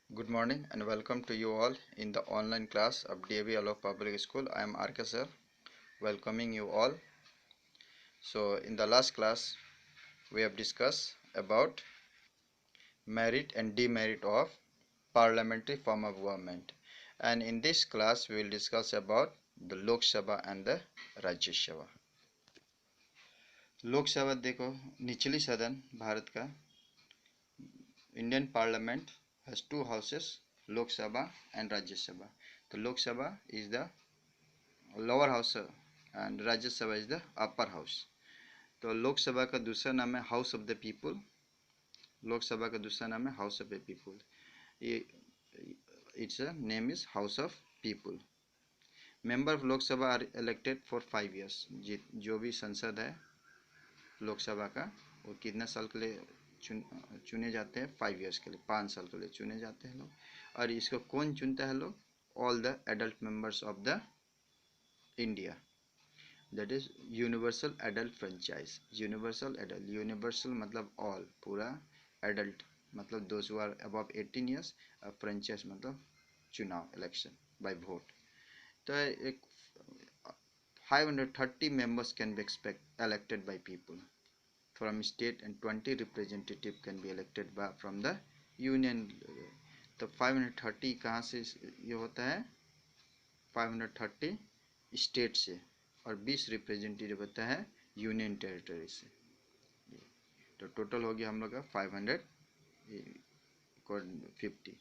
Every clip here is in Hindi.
Good morning and welcome to you all in the online class of DAV Alok Public School. I am RK sir, welcoming you all. So in the last class we have discussed about merit and demerit of parliamentary form of government, and in this class we will discuss about the Lok Sabha and the Rajya Sabha. लोक सभा देखो निचली सदन भारत का Indian parliament has two houses, Lok Sabha and Rajya Sabha. तो लोक सभा is the lower house and Rajya Sabha is the upper house. तो लोक सभा का दूसरा नाम है हाउस ऑफ द पीपल. लोक सभा का दूसरा नाम है हाउस ऑफ द पीपल. ये it's name is house of people. Member of लोक सभा आर इलेक्टेड फॉर 5 years. जो भी संसद है लोकसभा का वो कितने साल के लिए चुने जाते हैं? 5 years के लिए, 5 साल के लिए चुने जाते हैं लोग. और इसको कौन चुनता है लोग? All the adult members of the India. That is universal adult franchise. Universal adult, universal मतलब ऑल, पूरा, एडल्ट मतलब those who are above 18 years, franchise मतलब चुनाव, इलेक्शन बाय वोट. तो एक 530 members can be elected by people from state and 20 representative can be elected by from the union. तो 530 कहाँ से ये होता है? 530 स्टेट से और 20 रिप्रेजेंटेटिव होता है यूनियन टेरिटरी से. तो टोटल हो गया हम लोग का 550.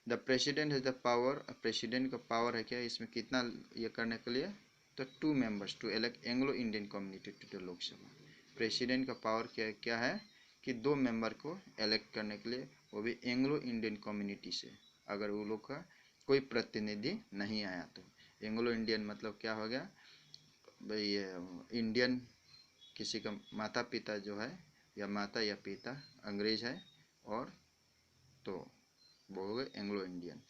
The president has the power. President का पावर है क्या इसमें कितना ये करने के लिए? तो 2 members to elect Anglo Indian community to the Lok Sabha. President का पावर क्या है कि 2 member को इलेक्ट करने के लिए, वो भी एंग्लो इंडियन कम्युनिटी से. अगर वो लोग का कोई प्रतिनिधि नहीं आया तो एंग्लो इंडियन मतलब क्या हो गया भाई? इंडियन किसी का माता पिता जो है या माता या पिता अंग्रेज है और तो वो हो गए एंग्लो इंडियन,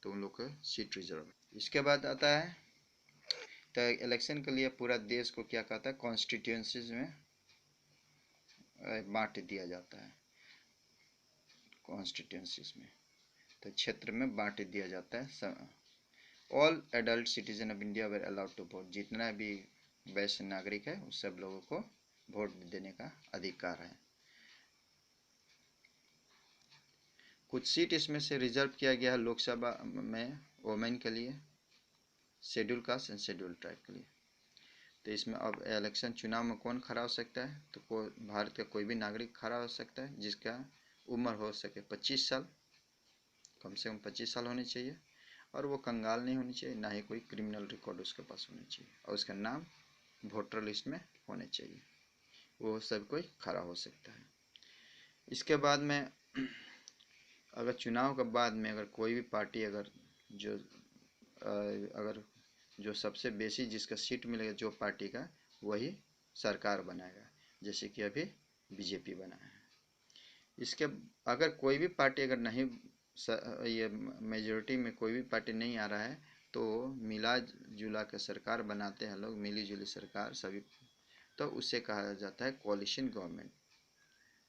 तो उन लोग का सीट रिजर्व. इसके बाद आता है तो इलेक्शन के लिए पूरा देश को क्या कहता है? कॉन्स्टिट्यूंसीज में बांट दिया जाता है. कॉन्स्टिट्यूंसीज में तो क्षेत्र में बांट दिया जाता है. All adult citizen of India were allowed to vote. जितना भी वैश्य नागरिक है उस सब लोगों को वोट देने का अधिकार है. कुछ सीट इसमें से रिजर्व किया गया है लोकसभा में वोमेन के लिए, schedule caste and schedule tribe के लिए. तो इसमें अब इलेक्शन चुनाव में कौन खड़ा हो सकता है? तो भारत का कोई भी नागरिक खड़ा हो सकता है जिसका उम्र हो सके 25 साल, कम से कम 25 साल होनी चाहिए, और वो कंगाल नहीं होनी चाहिए, ना ही कोई क्रिमिनल रिकॉर्ड उसके पास होना चाहिए, और उसका नाम वोटर लिस्ट में होने चाहिए. वो सब कोई खड़ा हो सकता है. इसके बाद में अगर चुनाव के बाद में अगर कोई भी पार्टी अगर जो सबसे बेसी जिसका सीट मिलेगा जो पार्टी का, वही सरकार बनाएगा, जैसे कि अभी बीजेपी बना है. इसके अगर कोई भी पार्टी अगर नहीं, ये मेजोरिटी में कोई भी पार्टी नहीं आ रहा है, तो मिला जुला के सरकार बनाते हैं लोग, मिली जुली सरकार सभी, तो उससे कहा जाता है कोलिशन गवर्नमेंट.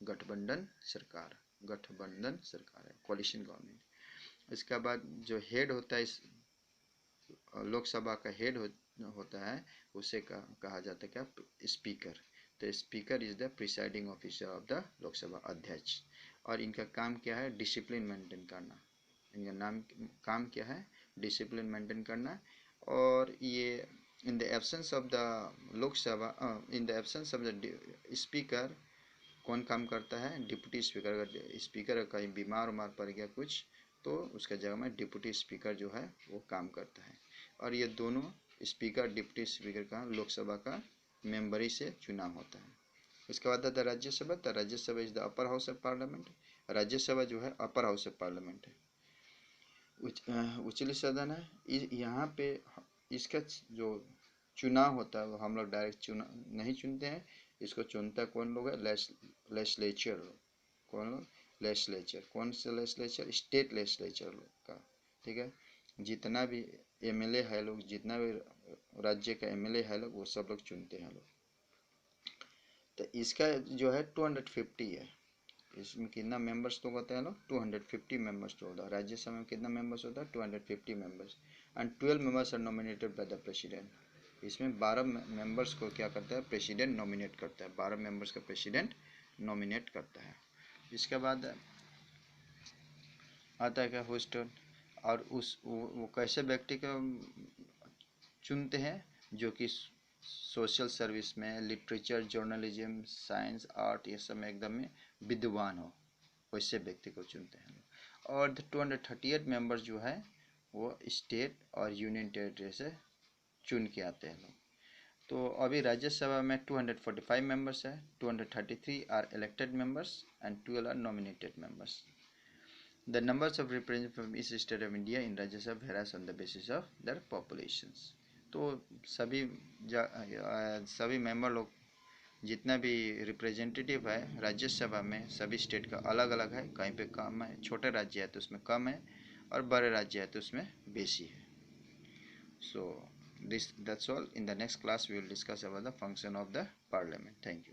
गठबंधन सरकार, गठबंधन सरकार है, कोलिशन गवर्नमेंट. इसके बाद जो हेड होता है इस लोकसभा का हेड होता है, उसे कहा जाता है क्या? स्पीकर. तो speaker is the presiding officer of the Lok Sabha, अध्यक्ष. और इनका काम क्या है? डिसिप्लिन मेंटेन करना. इनका काम क्या है? डिसिप्लिन मेंटेन करना. और ये in the absence of the Lok Sabha, in the absence of the speaker कौन काम करता है? Deputy speaker. अगर स्पीकर कहीं बीमार उमार पड़ गया कुछ, तो उसका जगह में डिप्टी स्पीकर जो है वो काम करता है. और ये दोनों स्पीकर डिप्टी स्पीकर का लोकसभा का मेंबरी से चुनाव होता है. उसके बाद आता है राज्यसभा. तो Rajya Sabha is the upper house of parliament. Rajya Sabha जो है अपर हाउस ऑफ पार्लियामेंट है, उच्चली सदन है. यहाँ पे इसका जो चुनाव होता है वो हम लोग डायरेक्ट नहीं चुनते हैं. इसको चुनता कौन लोग है? लेजिस्लेचर लोग. कौन लोग? लेजिस्लेचर. कौन से लेजिस्लेचर? स्टेट लेजिस्लेचर लोग का. ठीक है. जितना भी एमएलए है लोग, जितना भी राज्य का एमएलए है लोग, वो सब लोग चुनते हैं लोग. तो इसका जो है 250 है. इसमें कितना मेंबर्स तो होता है लोग 250 मेंबर्स तो होता है। राज्यसभा में कितना मेंबर्स होता है 250 members and 12 members are nominated by the president. इसमें 12 मेंबर्स को क्या करता है प्रेसिडेंट नॉमिनेट करता है, 12 मेंबर्स का प्रेसिडेंट नॉमिनेट करता है। इसके बाद आता है क्या होस्ट, और वो कैसे व्यक्ति को चुनते हैं जो कि सोशल सर्विस में, लिटरेचर, जर्नलिज्म, साइंस, आर्ट ये सब में एकदम में विद्वान हो, वैसे व्यक्ति को चुनते हैं। और 238 मेंबर्स जो है वो स्टेट और यूनियन टेरिटरी से चुन के आते हैं लोग। तो अभी राज्यसभा में 245 मेंबर्स है, 233 are elected members and 12 are nominated members. The numbers of representatives from each state of India in Rajya Sabha varies on the basis of their populations। तो सभी मेंबर लोग जितना भी रिप्रेजेंटेटिव है राज्यसभा में सभी स्टेट का अलग अलग है, कहीं पे कम है, छोटे राज्य है तो उसमें कम है और बड़े राज्य है तो उसमें बेसी है। So that's all. In the next class we will discuss about the function of the parliament. Thank you.